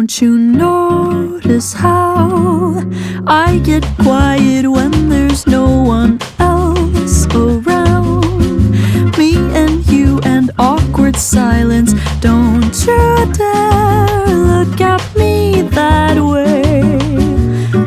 Don't you notice how I get quiet when there's no one else around? Me and you and awkward silence. Don't you dare look at me that way.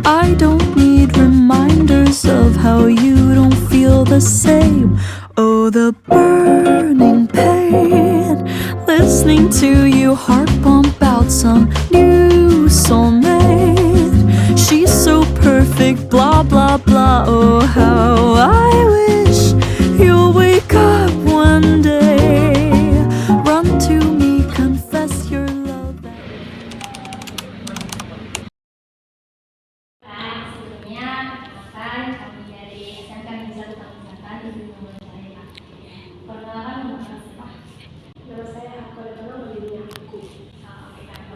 I don't need reminders of how you don't feel the same. Oh, the burning pain, listening to you heart pump out some new soulmate. She's so perfect, blah blah blah. Oh, how I wish you'll wake up one day, run to me, confess your love. Sebelumnya, perkenalkan kami dari SMK Negeri 1 Pamekasan di Gunung Jaya. Perkenalkan nama siapa? Nama saya Aku Adana Belinya Aku. Oke, Kak.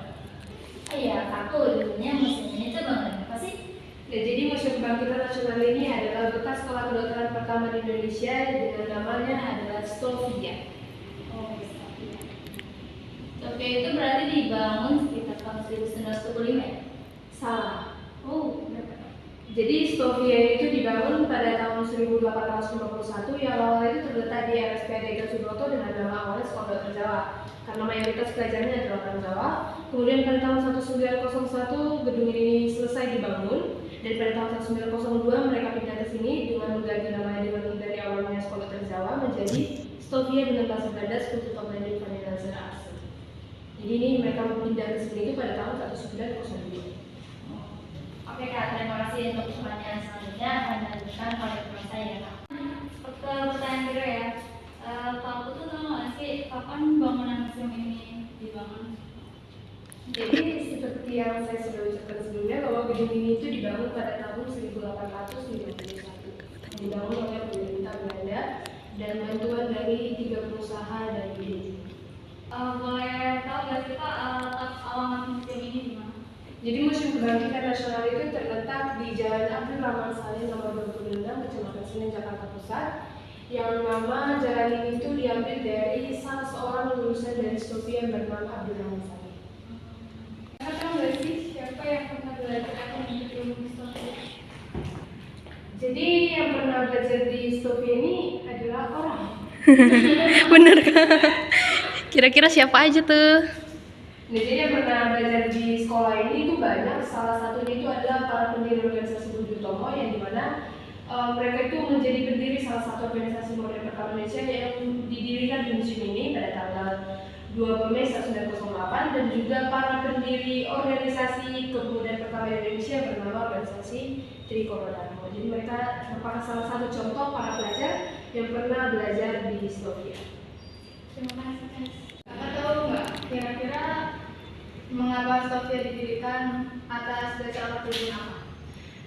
Iya, Kakak dulunya museum ini tuh bangunan apa sih? Nah, jadi Museum Kebangkitan Nasional ini adalah bekas sekolah kedokteran pertama di Indonesia dengan namanya adalah Stovia. Oh, Sofia. Sofia itu berarti dibangun sekitar tahun 1945 ya? Salah. Oh, berapa? Jadi Stovia itu dibangun pada tahun 1851 yang awalnya itu terletak di RSPAD Gatot Subroto dengan nama awalnya Sekolah Dokter Jawa. Karena mayoritas pelajarnya adalah orang Jawa. Kemudian pada tahun 1901 gedung ini selesai dibangun dan pada tahun 1902 mereka pindah ke sini dengan mengganti namanya dari awalnya Sekolah Dokter Jawa menjadi Stovia dengan bahasa Belanda Sekutu Pembantu Vanessa Asli. Jadi ini mereka pindah ke sini itu pada tahun 1902. Oke Kak, terima kasih untuk pertanyaan selanjutnya akan dilanjutkan oleh teman saya Kak. Pertanyaan kedua ya, Kak aku tuh tahu nggak sih kapan bangunan museum ini dibangun? Jadi seperti yang saya sudah ucapkan sebelumnya bahwa gedung ini itu dibangun pada tahun 1851. Dibangun oleh pemerintah Belanda dan bantuan dari 3 pengusaha dari Indonesia. Boleh tahu nggak sih Kak letak alamat museum ini di mana? Jadi Museum Kebangkitan Nasional itu terletak di Jalan Abdul Rahman Salim nomor 26, Kecamatan Senen, Jakarta Pusat. Yang nama jalan ini itu diambil dari salah seorang lulusan dari Stovia yang bernama Abdul Rahman Salim. Kakak tahu nggak sih siapa yang pernah belajar atau di ilmu Stovia? Jadi yang pernah belajar di Stovia ini adalah orang. Bener kan? Kira-kira siapa aja tuh? Nah, jadi yang pernah belajar di sekolah ini itu banyak. Salah satunya itu adalah para pendiri organisasi Budi Utomo yang dimana mereka itu menjadi pendiri salah satu organisasi modern pertama Indonesia yang didirikan di museum ini pada tanggal 2 Mei 1908 dan juga para pendiri organisasi kepemudaan pertama Indonesia bernama organisasi Trikoro Dharma. Jadi mereka merupakan salah satu contoh para pelajar yang pernah belajar di Stovia. Terima kasih Kak. Kakak tahu nggak kira-kira mengapa Stovia didirikan atas dasar apa tujuan apa?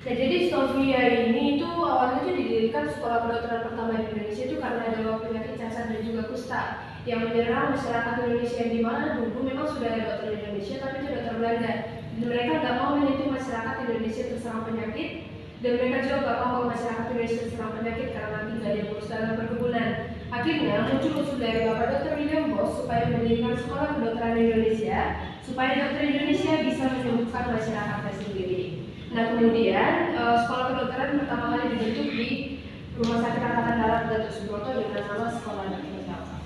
Nah, jadi Stovia ini itu awalnya itu didirikan sekolah kedokteran pertama di Indonesia itu karena ada penyakit cacar dan juga kusta yang menyerang masyarakat Indonesia yang dimana dulu memang sudah ada dokter Indonesia tapi itu dokter Belanda. Dan mereka nggak mau menyentuh masyarakat Indonesia terserang penyakit dan mereka juga nggak mau kalau masyarakat Indonesia terserang penyakit karena nanti nggak ada yang urus dalam perkebunan. Akhirnya muncul usul dari Bapak Dr. William Bos supaya mendirikan sekolah kedokteran Indonesia supaya dokter Indonesia bisa menyembuhkan masyarakatnya sendiri. Nah kemudian sekolah kedokteran pertama kali dibentuk di Rumah Sakit Angkatan Darat Gatot Subroto dengan nama Sekolah Dokter Jawa.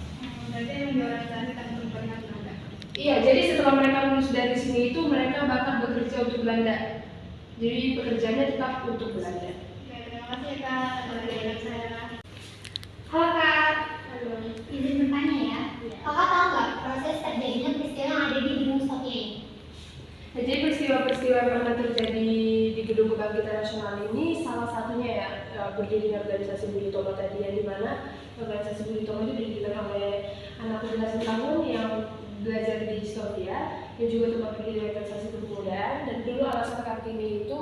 Berarti yang diorientasikan untuk pernah Belanda. Iya, jadi setelah mereka lulus dari sini itu mereka bakal bekerja untuk Belanda. Jadi pekerjaannya tetap untuk Belanda. Ya, terima kasih Kak atas penjelasan saya. Halo Kak, Halo. izin bertanya ya. Kakak tahu nggak proses terjadinya peristiwa yang ada di gedung Stovia ini? Nah, jadi peristiwa-peristiwa yang pernah terjadi di Gedung Kebangkitan Nasional ini salah satunya ya berdirinya organisasi Budi Utomo tadi yang dimana organisasi Budi Utomo itu didirikan oleh anak belasan tahun yang belajar di Stovia yang juga tempat berdiri organisasi kepemudaan dan dulu alasan Kartini itu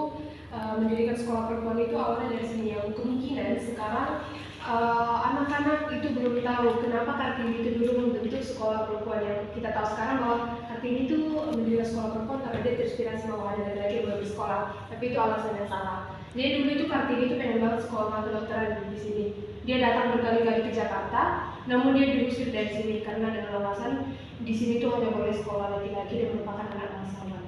mendirikan sekolah perempuan itu awalnya dari sini yang kemungkinan sekarang anak-anak itu belum tahu kenapa Kartini itu dulu membentuk sekolah perempuan yang kita tahu sekarang bahwa Kartini itu mendirikan sekolah perempuan karena dia terinspirasi bahwa ada laki-laki yang belum bersekolah, tapi itu alasan yang salah. Jadi dulu itu Kartini itu pengen banget sekolah kedokteran di sini. Dia datang berkali-kali ke Jakarta, namun dia diusir dari sini karena dengan alasan di sini tuh hanya boleh sekolah laki-laki dan merupakan anak bangsawan.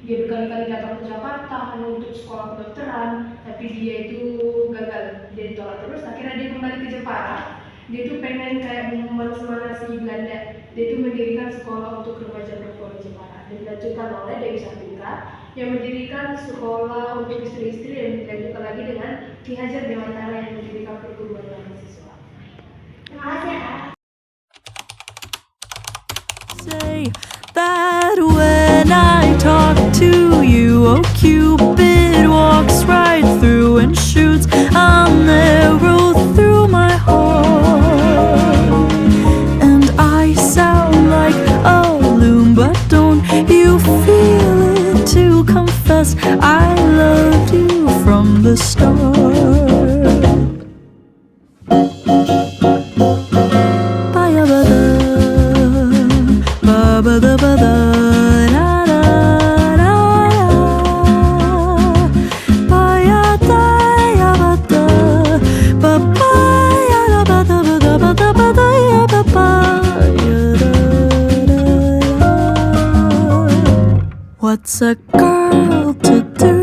Dia berkali-kali datang ke Jakarta hanya untuk sekolah kedokteran, tapi dia itu gagal, dia ditolak terus. Akhirnya dia kembali ke Jepara. Dia tuh pengen kayak memanas-manasi Belanda. Dia tuh mendirikan sekolah untuk remaja perempuan di Jepara dan dilanjutkan oleh Dewi Sartika yang mendirikan sekolah untuk istri-istri dan dilanjutkan lagi dengan Ki Hajar Dewantara yang mendirikan perguruan mahasiswa. Terima kasih ya, Kak. Say that when I talk to you, oh Cupid walks right through and shoots an arrow through my heart. And I sound like a loon, but don't you feel it to confess I loved you from the start. What's a girl to do,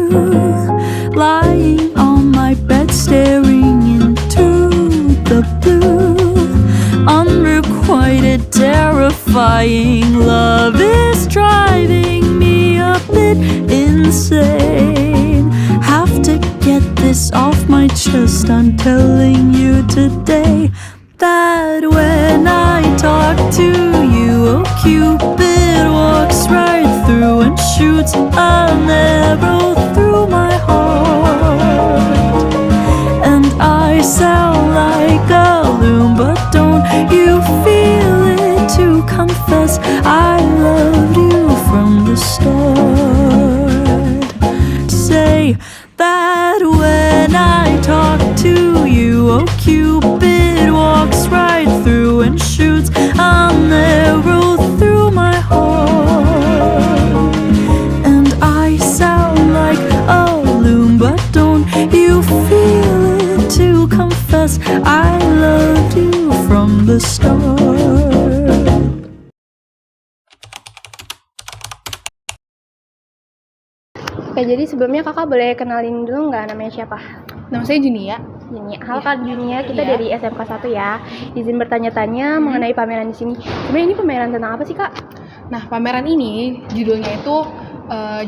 lying on my bed staring into the blue? Unrequited, terrifying love is driving me a bit insane. Have to get this off my chest, I'm telling you today that when I talk to you, oh Cupid walks right through and shoots an arrow through my heart. And I sound like a loon, but don't you feel it to confess I loved you from the start. Say that when I talk to you, oh Cupid walks right through and shoots an arrow through my heart. And I sound like a loon, but don't you feel it to confess I loved you from the start. Oke, jadi sebelumnya kakak boleh kenalin dulu nggak namanya siapa? Nama saya Junia. Junia. Halo Kak Junia, kita Iya. dari SMK 1 ya. Izin bertanya-tanya mengenai pameran di sini. Sebenarnya ini pameran tentang apa sih Kak? Nah, pameran ini judulnya itu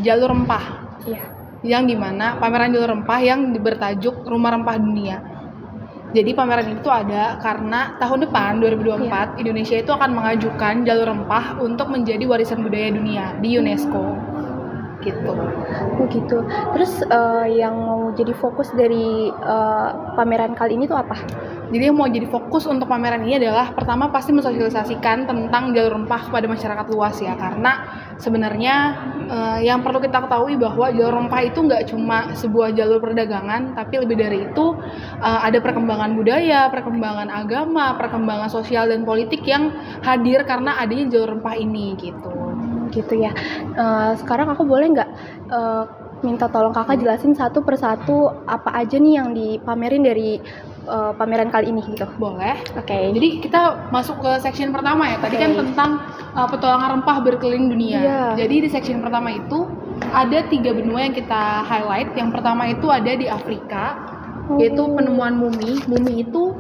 Jalur Rempah. Iya. Yang dimana pameran Jalur Rempah yang bertajuk Rumah Rempah Dunia. Jadi pameran itu ada karena tahun depan 2024 Indonesia itu akan mengajukan jalur rempah untuk menjadi warisan budaya dunia di UNESCO. Gitu. Oh gitu. Terus yang mau jadi fokus dari pameran kali ini tuh apa? Jadi yang mau jadi fokus untuk pameran ini adalah pertama pasti mensosialisasikan tentang jalur rempah kepada masyarakat luas ya, karena sebenarnya yang perlu kita ketahui bahwa jalur rempah itu nggak cuma sebuah jalur perdagangan, tapi lebih dari itu ada perkembangan budaya, perkembangan agama, perkembangan sosial dan politik yang hadir karena adanya jalur rempah ini gitu. Gitu ya. Sekarang aku boleh nggak minta tolong kakak jelasin satu persatu apa aja nih yang dipamerin dari pameran kali ini gitu. Boleh. Oke. Jadi kita masuk ke section pertama ya. Tadi kan tentang petualangan rempah berkeliling dunia. Iya. Jadi di section pertama itu ada 3 benua yang kita highlight. Yang pertama itu ada di Afrika, yaitu penemuan mumi. Mumi itu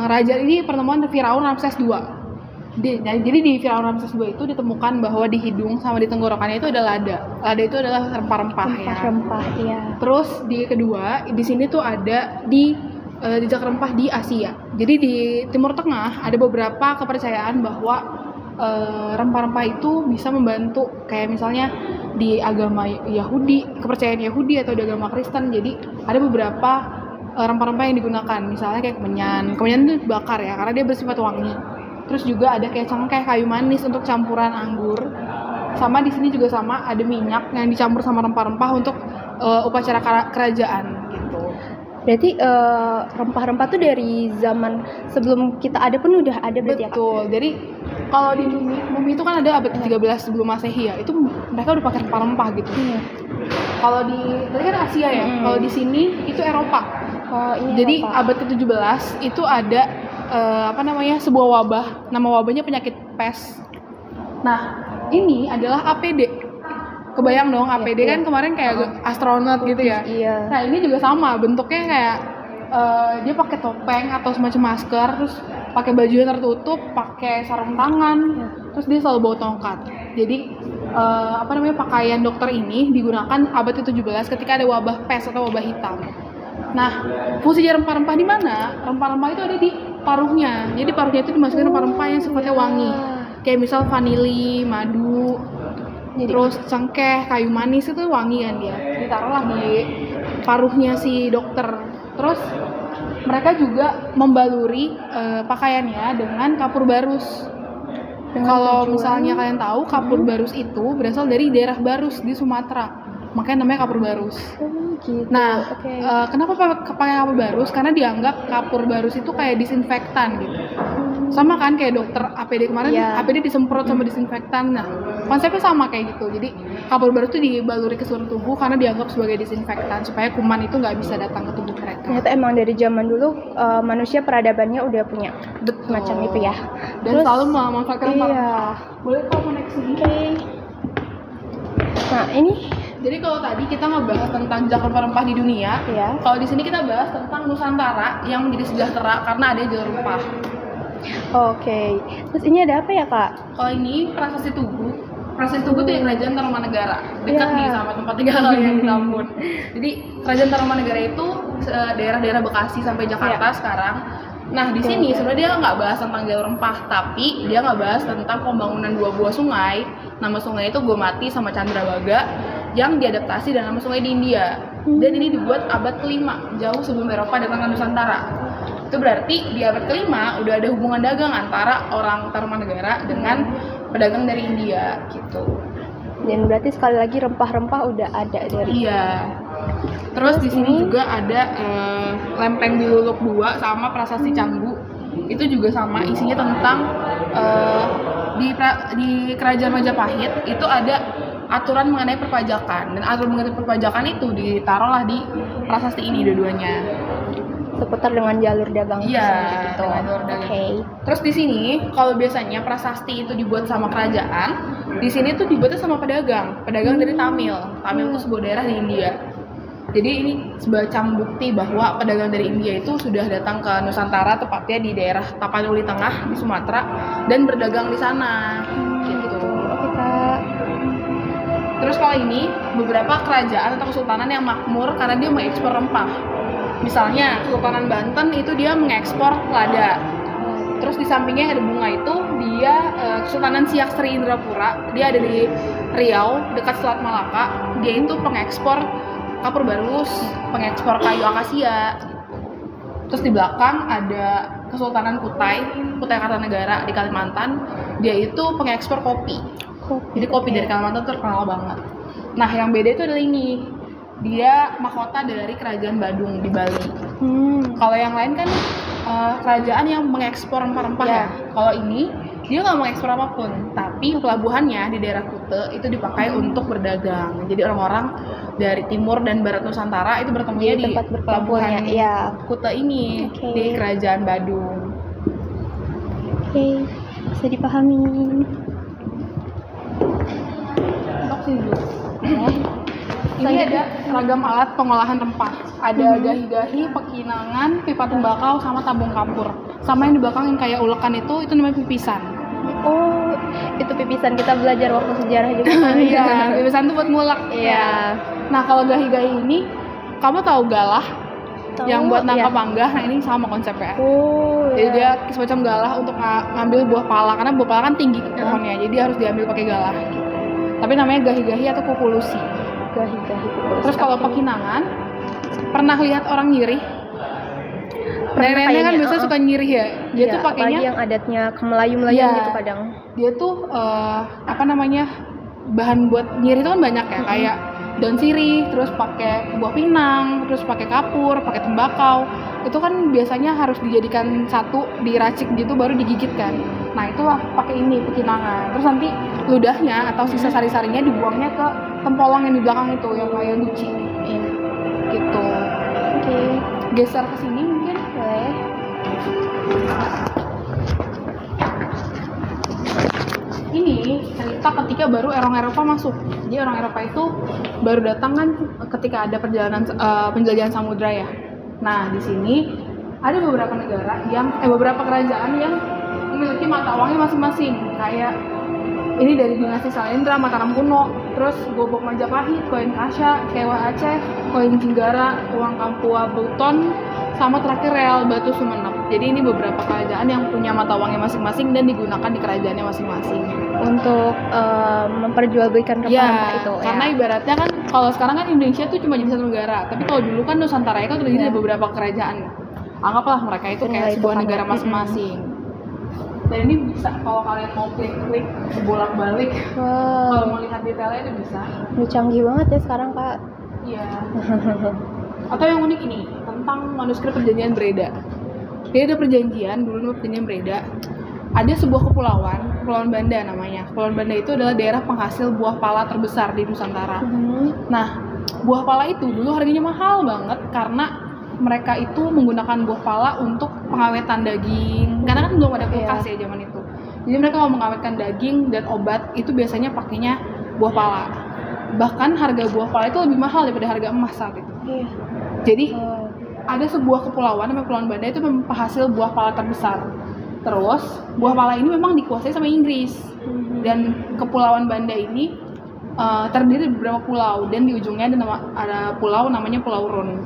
raja ini penemuan Firaun Ramses II. Jadi di Firaun Ramses II itu ditemukan bahwa di hidung sama di tenggorokannya itu ada lada. Lada itu adalah rempah-rempah ya. Rempah ya. Terus di kedua, di sini tuh ada di jejak rempah di Asia. Jadi di Timur Tengah ada beberapa kepercayaan bahwa rempah-rempah itu bisa membantu, kayak misalnya di agama Yahudi, kepercayaan Yahudi atau di agama Kristen. Jadi ada beberapa rempah-rempah yang digunakan, misalnya kayak kemenyan. Kemenyan itu dibakar ya, karena dia bersifat wangi. Terus juga ada kayak cengkeh, kayu manis untuk campuran anggur. Sama di sini juga sama, ada minyak yang dicampur sama rempah-rempah untuk upacara kerajaan gitu. Berarti rempah-rempah tuh dari zaman sebelum kita ada pun udah ada berarti ya Kak? Betul. Jadi kalau di mumi itu kan ada abad ke-13 sebelum Masehi ya. Itu mereka udah pakai rempah-rempah gitu. Kalau di tadi kan Asia ya. Kalau di sini itu Eropa. Oh, ini Jadi Eropa. abad ke-17 itu ada sebuah wabah. Nama wabahnya penyakit pes. Nah, ini adalah APD. Kebayang dong APD kan kemarin kayak astronot gitu ya. Iya. Nah ini juga sama, bentuknya kayak dia pakai topeng atau semacam masker, terus pakai baju yang tertutup, pakai sarung tangan, terus dia selalu bawa tongkat. Jadi pakaian dokter ini digunakan abad ke-17 ketika ada wabah pes atau wabah hitam. Nah, fungsi rempah-rempah di mana? Rempah-rempah itu ada di paruhnya. Jadi paruhnya itu dimasukin rempah-rempah yang sifatnya wangi. Kayak misal vanili, madu, terus cengkeh, kayu manis itu wangi kan dia. Ditaruhlah di paruhnya si dokter. Terus mereka juga membaluri pakaiannya dengan kapur barus. Kalau misalnya kalian tahu, kapur barus itu berasal dari daerah Barus di Sumatera. Makanya namanya kapur barus. Gitu. Nah, kenapa pakai kapur barus? Karena dianggap kapur barus itu kayak disinfektan gitu. Sama kan kayak dokter APD kemarin, APD disemprot sama disinfektan. Nah, konsepnya sama kayak gitu. Jadi kapur barus itu dibaluri ke seluruh tubuh karena dianggap sebagai disinfektan supaya kuman itu nggak bisa datang ke tubuh mereka. Ternyata emang dari zaman dulu manusia peradabannya udah punya macam itu ya. Dan selalu memanfaatkan rempah. Iya. Boleh kalau mau naik sini? Nah ini. Jadi kalau tadi kita ngebahas tentang jejak rempah-rempah di dunia, kalau di sini kita bahas tentang Nusantara yang menjadi sejahtera karena ada jalur rempah. Oke. Terus ini ada apa ya kak? Kalau ini prasasti Tugu. Prasasti Tugu itu Kerajaan Tarumanegara, dekat nih sama tempat tinggal yang di Tambun. Jadi Kerajaan Tarumanegara itu daerah-daerah Bekasi sampai Jakarta sekarang. Nah di sini sebenarnya dia nggak bahas tentang jalur rempah, tapi dia nggak bahas tentang pembangunan dua buah sungai. Nama sungai itu Gomati sama Chandrabaga yang diadaptasi dan nama sungai di India. Dan ini dibuat abad ke-5, jauh sebelum Eropa datang ke Nusantara. Itu berarti di abad ke-5 udah ada hubungan dagang antara orang Tarumanegara dengan pedagang dari India gitu. Dan berarti sekali lagi rempah-rempah udah ada dari. Iya. Terus di sini juga ada Lempeng Biluluk 2 sama Prasasti Canggu. Itu juga sama, isinya tentang di Kerajaan Majapahit itu ada aturan mengenai perpajakan, dan aturan mengenai perpajakan itu ditaruhlah di prasasti ini dua-duanya. Seputar dengan jalur dagang. Iya, gitu. dengan jalur dagang. Oke. Terus di sini kalau biasanya prasasti itu dibuat sama kerajaan, di sini tuh dibuatnya sama pedagang dari Tamil. Tamil itu sebuah daerah di India. Jadi ini semacam bukti bahwa pedagang dari India itu sudah datang ke Nusantara, tepatnya di daerah Tapanuli Tengah di Sumatera, dan berdagang di sana. Gitu. Oke kak. Terus kalau ini beberapa kerajaan atau kesultanan yang makmur karena dia mengekspor rempah. Misalnya Kesultanan Banten itu dia mengekspor lada. Terus di sampingnya ada bunga itu dia Kesultanan Siak Sri Indrapura, dia ada di Riau dekat Selat Malaka. Dia itu pengekspor kapur barus, pengekspor kayu akasia. Terus di belakang ada Kesultanan Kutai Kartanegara di Kalimantan. Dia itu pengekspor kopi. Jadi kopi dari Kalimantan terkenal banget. Nah yang beda itu adalah ini, dia mahkota dari Kerajaan Badung di Bali. Kalau yang lain kan kerajaan yang mengekspor rempah-rempah ya. Kalau ini dia nggak mengekspor apapun, tapi pelabuhannya di daerah Kute itu dipakai untuk berdagang. Jadi orang-orang dari timur dan barat Nusantara itu bertemunya di pelabuhan Kute ini di Kerajaan Badung. Oke, bisa dipahami. Ini ada ragam alat pengolahan rempah. Ada gahi-gahi, pekinangan, pipa tembakau, sama tabung kapur. Sama yang di belakang yang kayak ulekan itu namanya pipisan. Oh, itu pipisan kita belajar waktu sejarah juga kan? Iya, pipisan itu buat ngulek. Iya. Nah kalau gahi-gahi ini, kamu tahu galah? Yang buat nangkap panggah, nah ini sama konsepnya. Jadi dia semacam galah untuk ngambil buah pala, karena buah pala kan tinggi pohonnya, jadi harus diambil pakai galah. Tapi namanya gahi-gahi atau kukulusi. Gahi-gahi. Terus kalau pekinangan, pernah lihat orang nyirih? Nenek-nenek kan biasa suka nyirih ya. Dia tuh pakainya yang adatnya ke Melayu-Melayu gitu kadang. Dia tuh bahan buat nyirih itu kan banyak ya, kayak daun sirih, terus pakai buah pinang, terus pakai kapur, pakai tembakau. Itu kan biasanya harus dijadikan satu, diracik gitu baru digigit kan. Nah itulah pakai ini pekinangan. Terus nanti ludahnya atau sisa sari-sarinya dibuangnya ke tempolong yang di belakang itu yang kayak guci. Gitu. Oke. Geser ke sini mungkin. Boleh. Ini cerita mereka ketika baru orang Eropa masuk. Jadi orang Eropa itu baru datang kan ketika ada penjelajahan samudra ya. Nah di sini ada beberapa negara beberapa kerajaan yang memiliki mata uangnya masing-masing. Kayak ini dari dinasti Salendra, Mataram kuno, terus Gobok Majapahit, koin Kasha, Kewa Aceh, koin Jinggara, uang Kampua Buton, sama terakhir real Batu Sumenep. Jadi ini beberapa kerajaan yang punya mata uangnya masing-masing dan digunakan di kerajaannya masing-masing. Untuk memperjualbelikan rempah-rempah itu Karena ibaratnya kan kalau sekarang kan Indonesia tuh cuma jadi satu negara, tapi kalau dulu kan Nusantara itu terdiri dari beberapa kerajaan. Anggaplah mereka itu kayak sebuah negara masing-masing. Dan ini bisa kalau kalian mau klik-klik bolak-balik, kalau mau lihat detailnya itu bisa. Udah canggih banget ya sekarang Kak. Iya. Atau yang unik ini tentang manuskrip perjanjian Breda. Jadi ada perjanjian dulu perjanjian Breda. Ada sebuah kepulauan Banda namanya. Kepulauan Banda itu adalah daerah penghasil buah pala terbesar di Nusantara. Nah, buah pala itu dulu harganya mahal banget karena mereka itu menggunakan buah pala untuk pengawetan daging. Karena kan belum ada kulkas ya zaman itu. Jadi mereka mau mengawetkan daging dan obat itu biasanya pakainya buah pala. Bahkan harga buah pala itu lebih mahal daripada harga emas saat itu. Jadi ada sebuah kepulauan namanya Kepulauan Banda itu penghasil buah pala terbesar. Terus buah pala ini memang dikuasai sama Inggris. Dan Kepulauan Banda ini terdiri dari beberapa pulau dan di ujungnya ada pulau namanya Pulau Rune.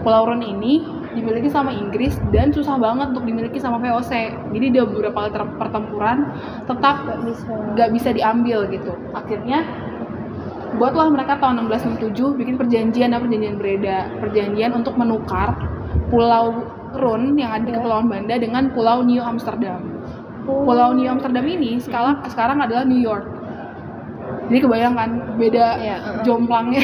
Pulau Rune ini dimiliki sama Inggris dan susah banget untuk dimiliki sama VOC. Jadi dia beberapa kali pertempuran tetap nggak bisa diambil gitu. Akhirnya buatlah mereka tahun 1667 bikin perjanjian Breda, perjanjian untuk menukar Pulau Rune yang ada di Kepulauan Banda dengan Pulau New Amsterdam. Pulau New Amsterdam ini sekarang adalah New York. Jadi kebayangkan beda jomplangnya.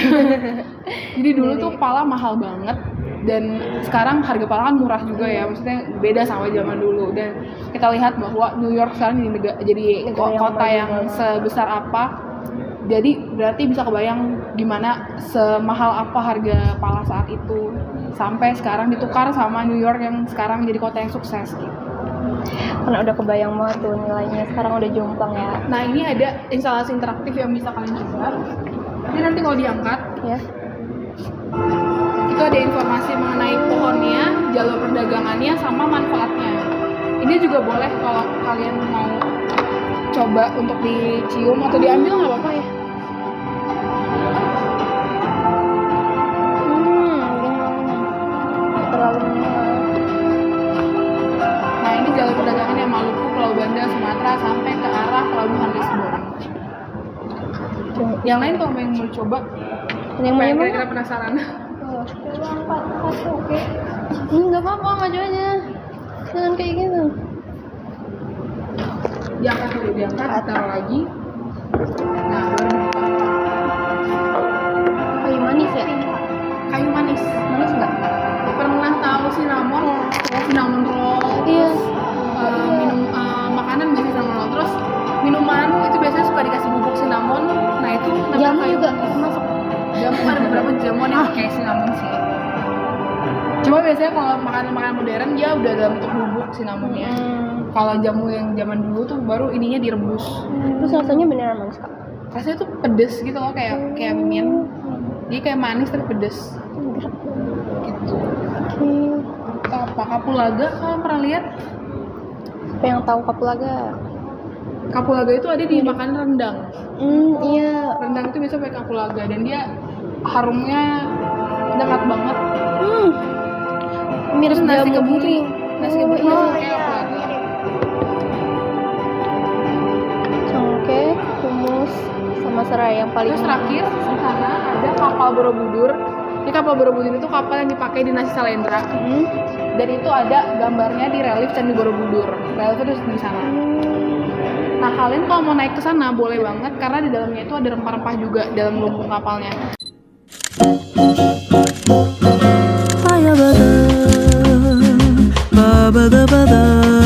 Jadi dulu tuh pala mahal banget. Dan sekarang harga pala kan murah juga ya, maksudnya beda sama zaman dulu. Dan kita lihat bahwa New York sekarang jadi kota yang sebesar apa. Jadi berarti bisa kebayang gimana semahal apa harga pala saat itu. Sampai sekarang ditukar sama New York yang sekarang jadi kota yang sukses gitu. Karena udah kebayang banget tuh nilainya, sekarang udah jomplang ya. Nah ini ada instalasi interaktif yang bisa kalian coba. Ini nanti kalau diangkat Ya. itu ada informasi mengenai pohonnya, jalur perdagangannya, sama manfaatnya. Ini juga boleh kalau kalian mau coba untuk dicium atau diambil nggak apa-apa ya. Terlalu Nah ini jalur perdagangannya Maluku, Pulau Banda, Sumatera sampai ke arah Pelabuhan Lisbon. Yang lain kalau yang mau coba, yang mana? kira-kira penasaran? Ini nggak apa-apa, maju aja. Jangan kayak gitu. Diangkat dulu, taruh lagi. Nah, Kayu manis ya? kayu manis. Manis nggak? Pernah tahu cinnamon? Cinnamon roll. Iya. Minum makanan biasanya cinnamon roll. Terus minuman itu biasanya suka dikasih bubuk cinnamon. Nah itu Jamu kayu juga manis. masuk. Jamu ada beberapa jamuan yang pakai cinnamon sih. Cuma biasanya kalau makanan modern dia udah dalam bentuk bubuk cinnamonnya. Kalau jamu yang zaman dulu tuh baru ininya direbus. Terus rasanya beneran manis Kak? Rasanya tuh pedes gitu loh, kayak mint. Dia kayak manis tapi pedes. Gitu. Apa kapulaga kalian pernah lihat? Apa yang tahu kapulaga? Kapulaga itu ada di makanan rendang. Iya. Rendang itu biasa pakai kapulaga dan dia harumnya dekat banget. Mirip Terus nasi jamu kebuli. gitu. Nasi kebuli Iya. pakai kapulaga. Cengkeh, humus, sama serai yang paling. Terus terakhir di sana ada kapal Borobudur. Ini kapal Borobudur itu kapal yang dipakai dinasti Salendra. Dan itu ada gambarnya di relief Candi Borobudur. Relief itu di sana. Nah kalian kalau mau naik ke sana boleh banget karena di dalamnya itu ada rempah-rempah juga dalam lumbung kapalnya. Baya bada, ba bada bada.